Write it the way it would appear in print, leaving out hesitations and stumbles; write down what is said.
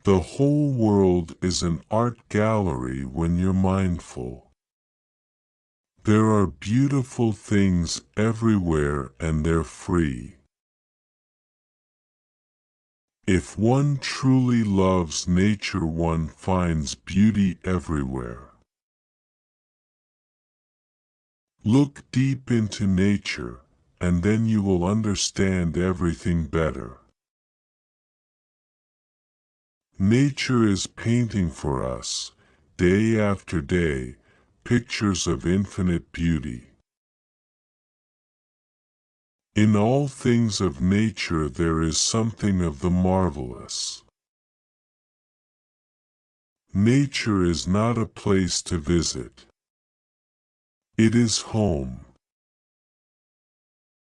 The whole world is an art gallery when you're mindful. There are beautiful things everywhere and they're free. If one truly loves nature, one finds beauty everywhere. Look deep into nature, and then you will understand everything better. Nature is painting for us, day after day, pictures of infinite beauty. In all things of nature there is something of the marvelous. Nature is not a place to visit. It is home.